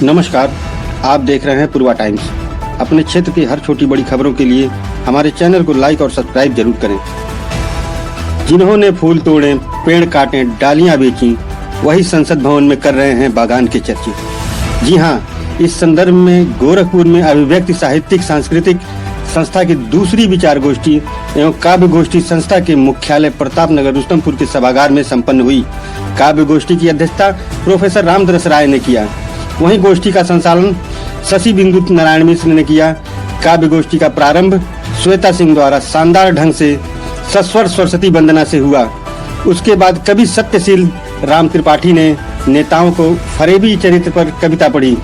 नमस्कार, आप देख रहे हैं पूर्वा टाइम्स। अपने क्षेत्र की हर छोटी बड़ी खबरों के लिए हमारे चैनल को लाइक और सब्सक्राइब जरूर करें। जिन्होंने फूल तोड़े, पेड़ काटे, डालियां बेची, वही संसद भवन में कर रहे हैं बागान के चर्चे। जी हाँ, इस संदर्भ में गोरखपुर में अभिव्यक्ति साहित्यिक सांस्कृतिक संस्था की दूसरी विचार गोष्ठी एवं काव्य गोष्ठी संस्था के मुख्यालय प्रताप नगर रुस्तमपुर के सभागार में संपन्न हुई। काव्य गोष्ठी की अध्यक्षता प्रोफेसर रामदरस राय ने किया। वहीं गोष्ठी का संचालन शशि बिंदु नारायण मिश्र ने किया। काव्य गोष्ठी का प्रारंभ श्वेता सिंह द्वारा शानदार ढंग से सस्वर सरस्वती वंदना से हुआ। उसके बाद कवि सत्यशील राम त्रिपाठी ने नेताओं को फरेबी चरित्र पर कविता पढ़ी।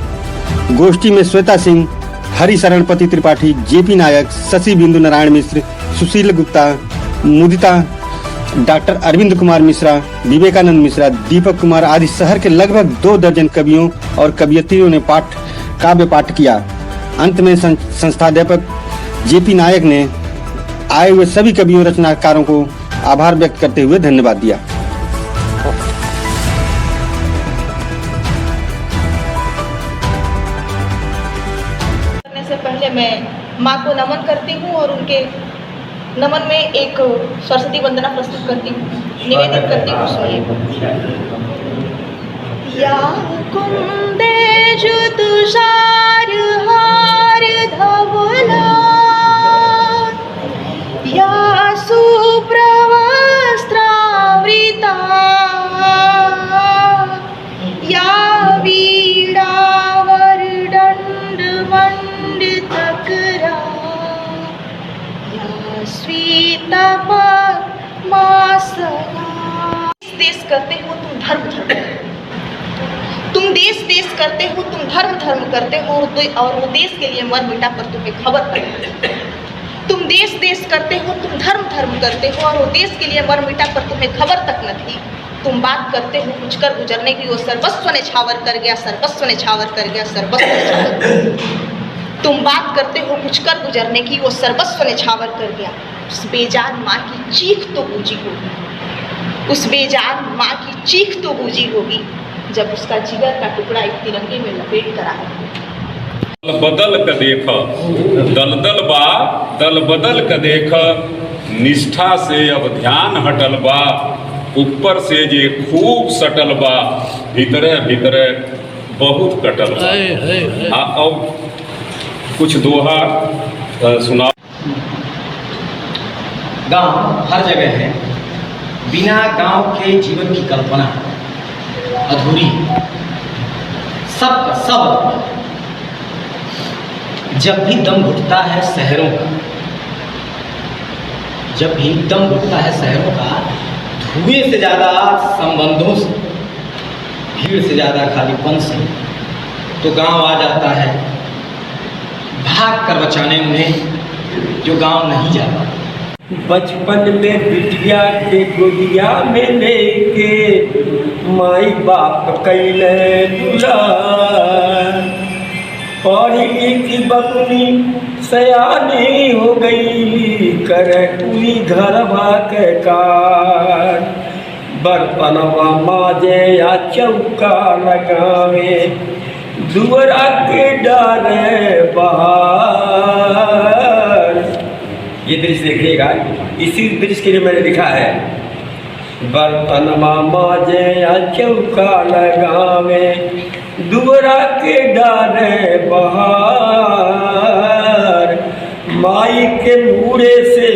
गोष्ठी में श्वेता सिंह, हरिशरणपति त्रिपाठी, जेपी नायक, शशि बिंदु नारायण मिश्र, सुशील गुप्ता, मुदिता, डॉक्टर अरविंद कुमार मिश्रा, विवेकानंद मिश्रा, दीपक कुमार आदि शहर के लगभग 2 दर्जन कवियों और कवियत्रियों ने काव्य पाठ किया। अंत में संस्थाध्यपक जेपी नायक ने आए हुए सभी कवियों रचनाकारों को आभार व्यक्त करते हुए धन्यवाद दिया। करने से पहले मैं माँ को नमन करती हूँ और उनके नमन में एक सरस्वती वंदना प्रस्तुत करती हूँ, निवेदित करती हूँ। सुनिए। या कुंदे जो तुषार हार धवला, या सुप्रवस्त्रावृता, या वीणावर दंड मंडितकरा, देश करते हो तुम धर्म धर्म, तुम देश देश करते हो तुम धर्म धर्म करते हो, और वो देश के लिए मर मिटा पर तुम्हें खबर करते। तुम देश देश करते हो तुम धर्म धर्म करते हो, और वो देश के लिए मर मिटा पर तुम्हें खबर तक न थी। तुम बात करते हो कुछ कर गुजरने की, वो सर्वस्व ने छावर कर गया, सर्वस्व ने छावर कर गया, सर्वस्व ने छावर कर गया। तुम बात करते हो कुछ कर गुजरने की, वो सर्वस्व ने छावर कर गया। उस बेजान माँ की चीख तो गूंजी होगी, उस बेजान माँ की चीख तो गूंजी होगी जब उसका जिगर का टुकड़ा एक तिरंगे में लपेट कर आया। बदल कर देख दलदल बा, दल बदल कर देख, निष्ठा से अब ध्यान हटल बा, ऊपर से जे खूब सटल बा, भीतरे भीतरे बहुत कटल बा। अब कुछ दोहा सुना। गांव हर जगह है, बिना गांव के जीवन की कल्पना अधूरी। सब जब भी दम घुटता है शहरों का, जब भी दम घुटता है शहरों का, धुएं से ज़्यादा संबंधों से, भीड़ से ज़्यादा खालीपन से, तो गांव आ जाता है भाग कर बचाने उन्हें जो गांव नहीं जाता। बचपन में बिटिया के गोदिया में लेके माई बाप कैले दुलार, पढ़ी लिखी बबनी सयानी हो गई, करे पूरी घरवा के कार, बर्तनवा माजे या चौका लगावे, दुअरा के डारे बाहर। ये दृश्य देखिएगा, इसी दृश्य के लिए मैंने लिखा है, बर्तनमा माजे या चौका लगावे, दुअरा के डारे बहार, माई के मुड़े से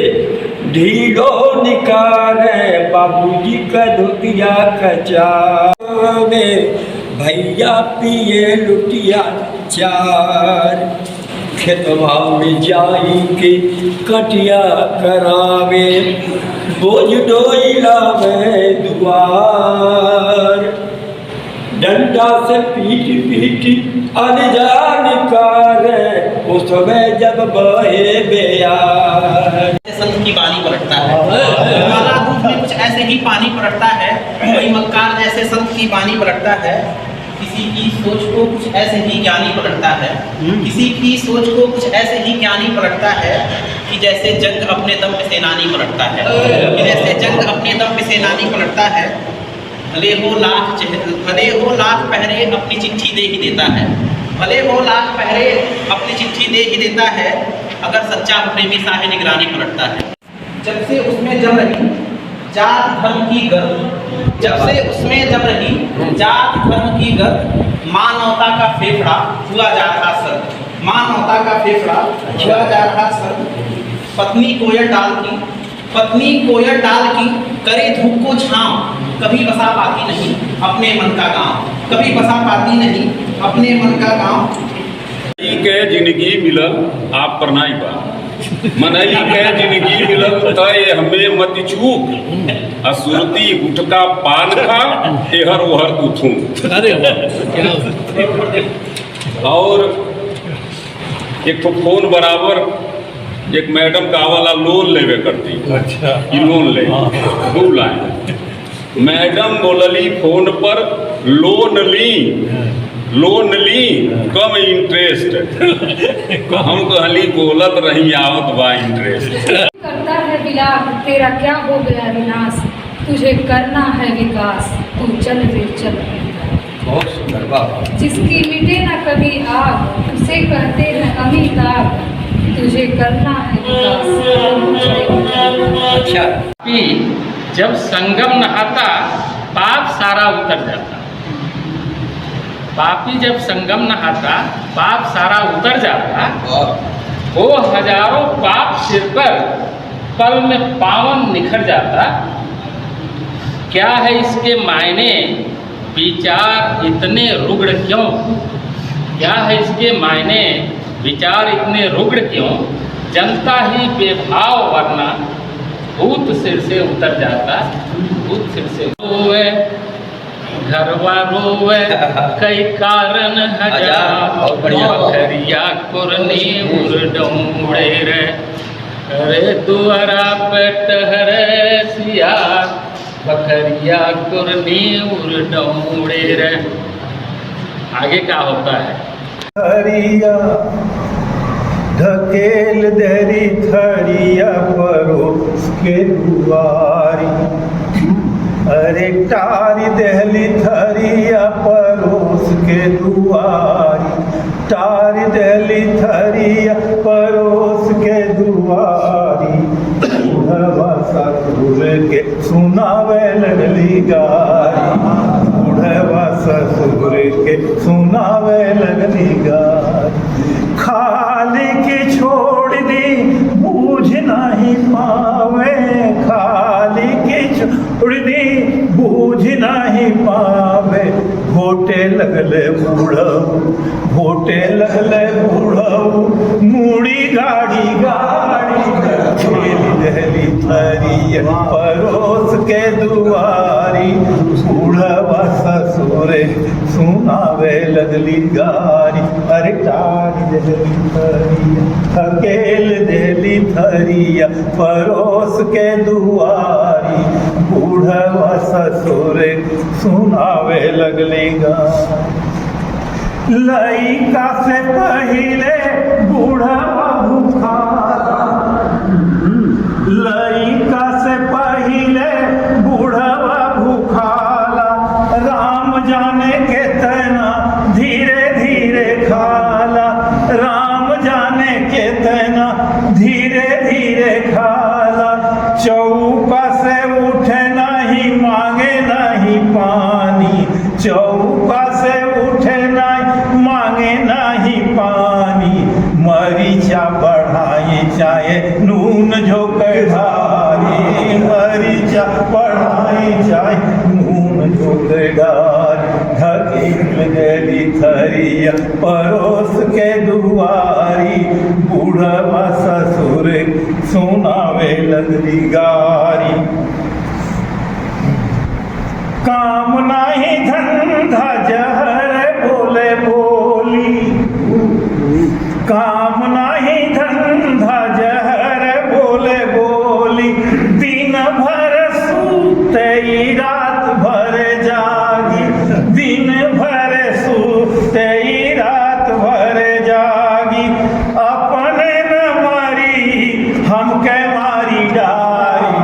ढीलो निकाले, बाबूजी का धोतिया कचावे, भैया पिए लुटिया चार, खेतवा में जाई के कटिया करावे, बोझ डोइला में दुआर, डंडा से पीट पीट अनजा निकाले, उस समय जब बहे बेयार। संत की बानी पलटता है, काला दूध में कुछ ऐसे ही पानी पलटता है, वही मक्कार जैसे संत की बानी पलटता है। किसी की सोच को कुछ ऐसे ही ज्ञानी पलटता है, किसी की सोच को कुछ ऐसे ही ज्ञानी पलटता है कि जैसे जंग अपने दम पे सेनानी पलटता है, कि जैसे जंग अपने दम पे सेनानी पलटता है। भले हो लाख पहरे अपनी चिट्ठी दे ही देता है, भले हो लाख पहरे अपनी चिट्ठी दे ही देता है, अगर सच्चा प्रेमी साहे निगरानी पलटता है। जब से उसमें जम रही जात धर्म की गर्द, जब से उसमें जम रही जात धर्म की गर्द, मानवता का फेफड़ा हुआ जा रहा सर, मानवता का फेफड़ा हुआ जा रहा सर। पत्नी कोयल डाल की करे धूप को छांव, कभी बसा पाती नहीं अपने मन का गांव, कभी बसा पाती नहीं अपने मन का गांव। के जिंदगी मिलल आप पर नाई बा, मनई के जिंदगी मिलल तय हमें मत चूक, असुरती गुटका पान खा एहर ओहर उठूं। अरे और एक तो फोन बराबर एक मैडम का वाला लोन लेवे करती, अच्छा कि लोन ले 2 लाइन, मैडम बोलली फोन पर लोन ली कम इंटरेस्ट, हम कहली बोलत रही आवत बा इंटरेस्ट। करता है विलाप तेरा क्या हो गया विनाश, तुझे करना है विकास तू चल रे चल। बहुत सुंदर बात। जिसकी मिटे न कभी आग उसे कहते हैं अमिताभ, तुझे करना है विकास। अच्छा कि जब संगम नहाता पाप सारा उतर जाता, पापी जब संगम नहाता पाप सारा उतर जाता, वो हजारों पाप सिर पर पल में पावन निखर जाता। क्या है इसके मायने विचार इतने रुग्ण क्यों, क्या है इसके मायने विचार इतने रुग्ण क्यों, जनता ही बेभाव वरना भूत सिर से उतर जाता, भूत सिर से रोवे घरवा रोवे कई कारण हजार, बकरिया कुरनी उड़े रे, अरे दुआरा पे टहरे सिया, बकरिया कुरनी उड़े रे। आगे क्या होता है? थरिया ढकेल दरी थरिया परोस के दुआरी, अरे टारी दहली थरिया परोस के दुआरी, टारी दहली थरिया परोस के दुआरी, बुढ़वा ससुर के सुनावे लगली गारी, बुढ़वा ससुर के सुनावे लगली गारी। खाली की छोड़ दी बूझ नहीं पावे, खाली की छोड़ दी बूझ नहीं पावे, घोटे लगले बूढ़ऊ, घोटे लगले बूढ़ऊ, मुड़ी गाड़ी दहली थरिया परोस के दुआरी, बूढ़वा ससुर सुनावे लगली गारी, अरे टारी दहली थरिया अकेल दहली थरिया परोस के दुआरी, बूढ़वा ससुर सुनावे लगली गारी। लइका से पहिले बूढ़वा भूखाला, लइका से पहिले बूढ़वा भूखाला, राम जाने के तना धीरे धीरे खाला, राम जाने के तना धीरे धीरे खाला, चौका से उठे नहीं मांगे नहीं पानी, चौका से उठे नहीं मांगे नहीं पानी, मरीचा बढ़ाए चाहे नून झोंक ढारी, मरीचा बढ़ाए चाहे नून झोंक ढारी, ढकेल दहली थरिया परोस के दुआरी, बूढ़वा ससुर सुनावे लगली गारी। काम नाही धंधा जहर बोले बोली, काम नाही धंधा जहर बोले बोली, दिन भर सूते रात भर जागी, दिन भर सूते रात भर जागी, अपने न मरी हमके मारी डारी,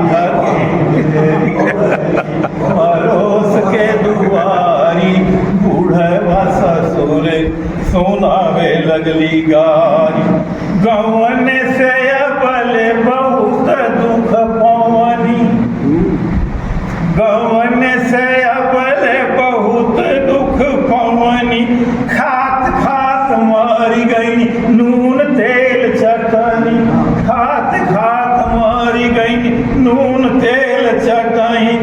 परोस के लगली गारी। गवन से अबल बहुत दुख पवनी, गवन से अबल बहुत दुख पवनी। खात खात मर गई नून तेल चटनी, खात खात मर गई नून तेल चटनी।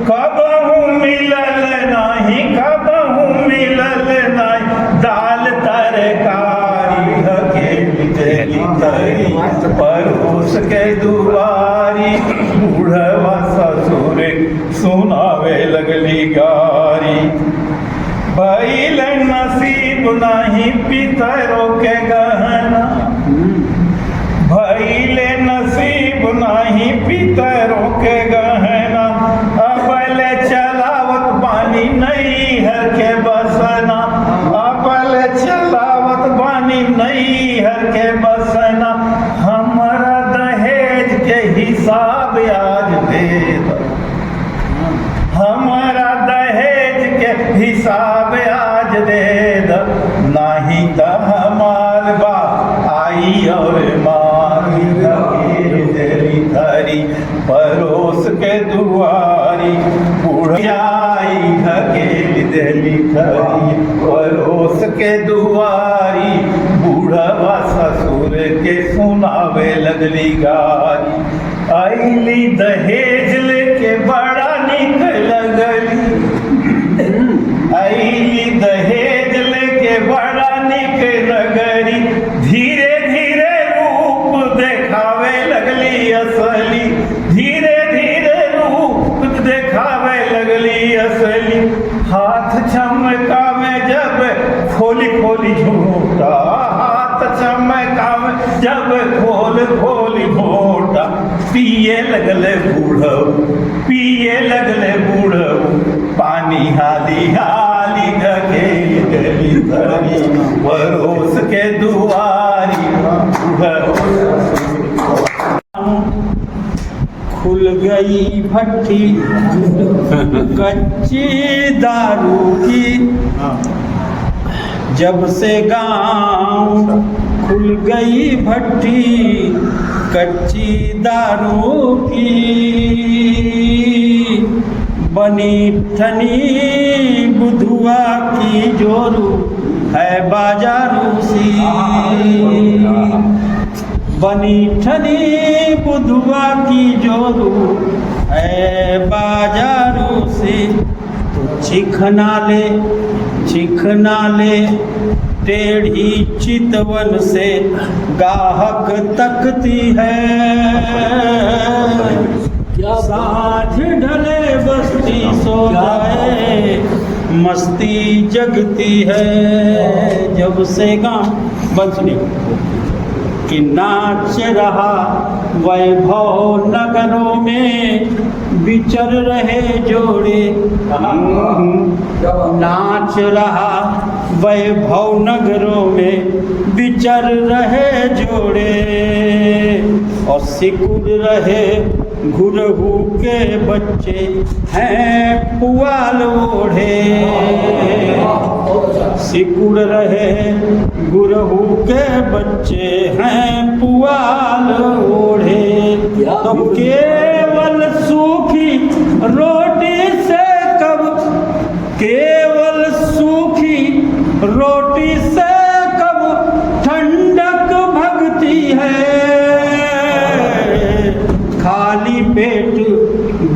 कबहू मिलल नहीं, कबहू मिलल नहीं, दाल तरकारी हकेली तेली तरी। परोस के दुआरी बूढ़वा ससुर सुनावे लगली गारी। भइल नसीब नहीं पितरों के गहना, भइल नसीब नहीं पितरों के गहना। अबल चलावत बानी नैहर के बसना, अबल चलावत बानी नैहर के बसना। हमारा दहेज के हिसाब आज दे दो, हमारा दहेज के हिसाब आज दे दो। नहीं तो हमार बा आई और मारी धरी धरी परोस के दुआरी। बुढ़ियाई धकेली देली धरी परोस के दुआरी। बूढ़वा ससुर के सुनावे लगली गारी। आईली दहेज लेके बड़ा निक लगली, आईली दहेज लेके बड़ा निक लगली। धीरे धीरे रूप देखावे लगली असली, धीरे धीरे रूप देखावे लगली असली। हाथ चमकावे जब खोली खोली झूठा, हाथ चमकावे जब खोल खोली झूठा। पिए लगले बूढ़ऊ, पिए लगले बूढ़ऊ, पानी हाली हाली ढकेली गली धरी परोस के दुआरी। खुल गई भट्टी कच्ची दारू की, जब से गांव खुल गई भट्टी कच्ची दारू की। बनी ठनी बुधुआ की जोरू है बाजारू सी, बनी ठनी बुधुआ की जोरू है बाजारू सी। तो चिखना ले टेढ़ी चितवन से गाहक तकती है। साँझ ढले बस्ती सो जाए मस्ती जगती है। जब से गाँव बंसनी कि नाच रहा वैभव नगरों में विचर रहे जोड़े, नाच रहा वैभव नगरों में विचर रहे जोड़े। और सिकुड़ रहे घुरहू के बच्चे हैं पुआल ओढ़े, सिकुड़ रहे गुरहू के बच्चे हैं पुआल ओढ़े। तो केवल सूखी रोटी से कब, केवल सूखी रोटी से कब ठंडक भगती है। खाली पेट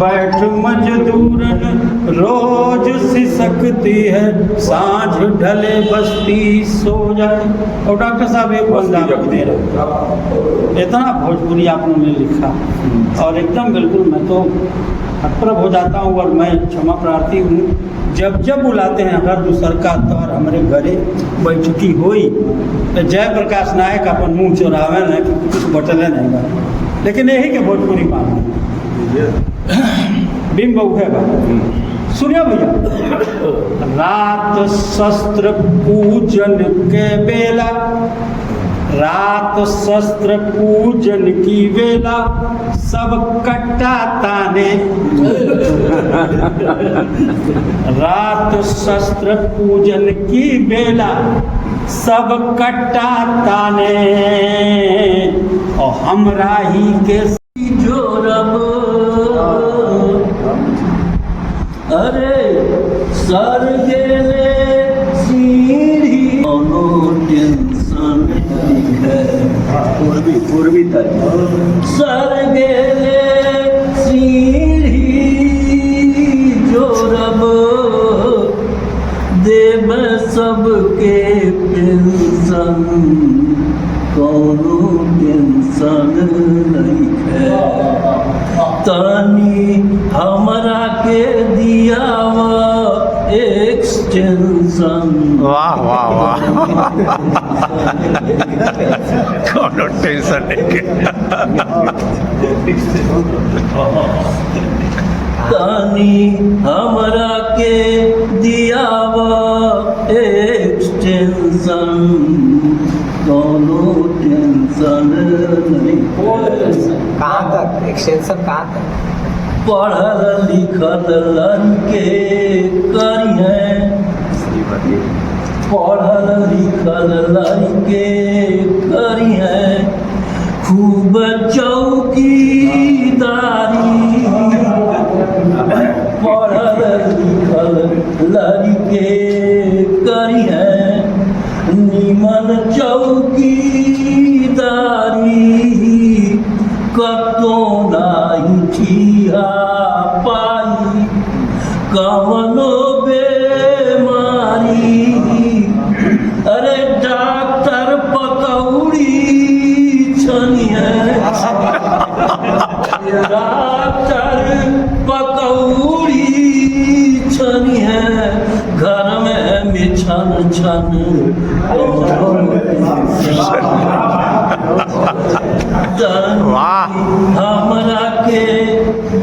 बैठ मजदूरन रोज सिसकती है, सांझ ढले बस्ती सो जाए। और डॉक्टर साहब एक बंदा दे रहे, इतना भोजपुरी आप लोगों ने लिखा और एकदम बिल्कुल मैं तो हतप्रभ हो जाता हूँ। और मैं क्षमा प्रार्थी हूँ, जब जब बुलाते हैं हर दूसर का तौर हमारे घरे बैठकी हुई तो जयप्रकाश नायक अपन मुँह चोरावे न कि कुछ बटले नहीं बा, लेकिन यही के भोजपुरी मान बिम बहु है बा। सुनिए भैया, रात शस्त्र पूजन के बेला, रात शस्त्र पूजन की वेला सब कट्टा ताने। रात शस्त्र पूजन की बेला सब कट्टा ताने और हमरा ही के जो रब अरे सर गेले सीढ़ी कोनो टेंशन है पूर्वी तरफ सर गेले सीढ़ी जो रब देव सबके पेंशन कोनो टेंशन नहीं है तनी हमरा के दियावा एक्सटेंशन वाह वाह वाह कोनो टेंशन नहीं तनी हमरा के दियावा एक्सटेंशन कोनो टेंशन नहीं कहाँ तक एक्सटेंशन कहाँ तक पढ़ल लिखल लड़के करिए पढ़ल लिखल लड़के करिए खूब चौकीदारी पढ़ल लिखल लड़के करिए निमन चौकीदारी कतो नाही ठिया पाई कवनो बेमारी अरे डॉक्टर पकौड़ी छनिए डॉक्टर पकौड़ी छनिए घर में मिछन छन वाह हमरा के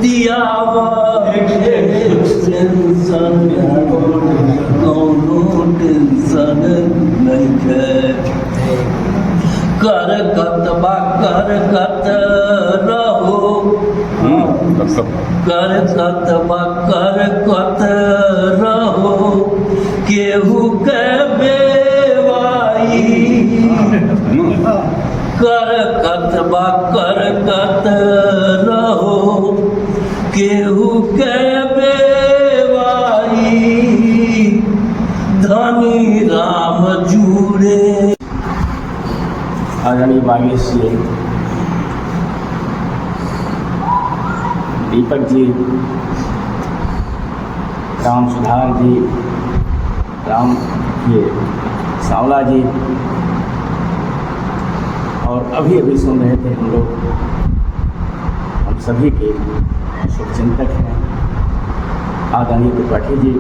दियावा टेंशन कोनो टेंशन नहीं है कर कतबा कर कत रहो कर कतबा कर कत रहो केहू के बेवाई कर कतबा कर कत रहो केहू के बेवाई धनी राम जुड़े आदरणीय बागेश जी दीपक जी राम सुधार जी राम ये सांवला जी और अभी अभी सुन रहे थे हम लोग हम सभी के शुभचिंतक हैं आदरणीय त्रिपाठी जी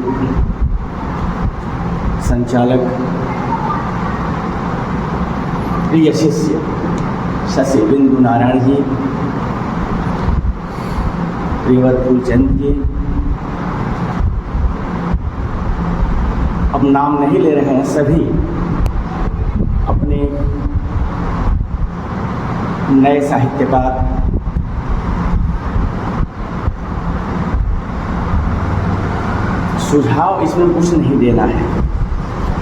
संचालक प्रिय शिष्य शशि बिंदु नारायण जी प्रियवत फूलचंद जी अब नाम नहीं ले रहे हैं सभी अपने नए साहित्यकार सुझाव इसमें कुछ नहीं देना है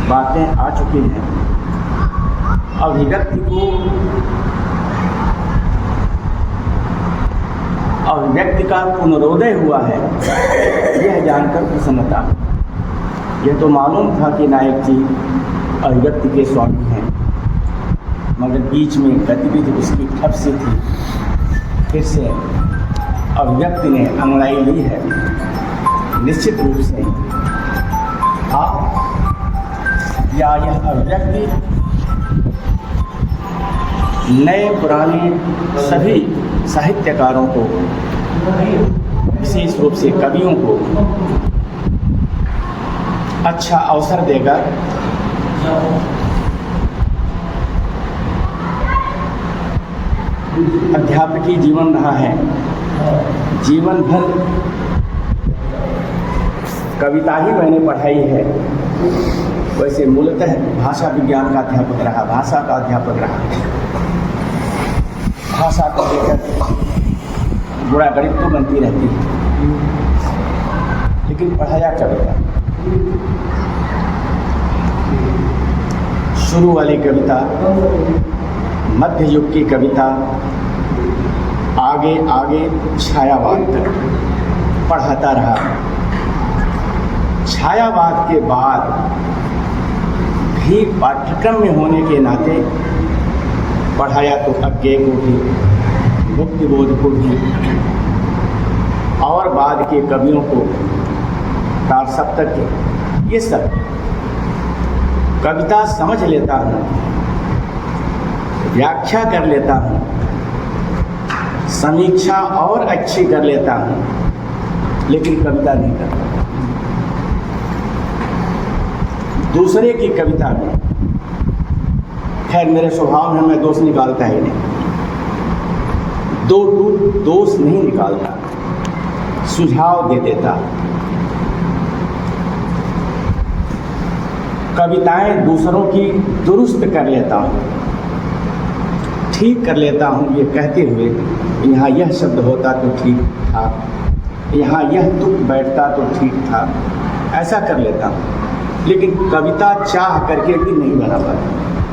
बातें आ चुकी हैं अभिव्यक्ति को अभिव्यक्ति का पुनरोदय हुआ है यह जानकर प्रसन्नता यह तो मालूम था कि नायक जी अभिव्यक्ति के स्वामी हैं मगर बीच में गतिविधि उसकी ठप सी थी फिर से अभिव्यक्ति ने अंगड़ाई ली है निश्चित रूप से आप या यह अभिव्यक्ति नए पुराने सभी साहित्यकारों को विशेष रूप से कवियों को अच्छा अवसर देगा अध्यापकी जीवन रहा है जीवन भर कविता ही मैंने पढ़ाई है वैसे मूलतः भाषा विज्ञान का अध्यापक रहा भाषा का अध्यापक रहा भाषा को लेकर गुणा गणित तो बनती रहती है लेकिन पढ़ाया कविता शुरू वाली कविता, मध्य युग की कविता, आगे आगे छायावाद तक पढ़ाता रहा। छायावाद के बाद भी पाठ्यक्रम में होने के नाते पढ़ाया तो अज्ञेय को भी, मुक्तिबोध को भी, और बाद के कवियों को, तारसप्तक के, ये सब कविता समझ लेता हूँ, व्याख्या कर लेता हूँ, समीक्षा और अच्छी कर लेता हूँ, लेकिन कविता नहीं करता। दूसरे की कविता में, खैर मेरे स्वभाव में मैं दोष निकालता ही नहीं, दोष नहीं निकालता, सुझाव दे देता। कविताएं दूसरों की दुरुस्त कर लेता हूँ, ठीक कर लेता हूँ, ये कहते हुए यहाँ यह शब्द होता तो ठीक था, यहाँ यह तुक बैठता तो ठीक था, ऐसा कर लेता हूँ। लेकिन कविता चाह करके भी नहीं बना पाता।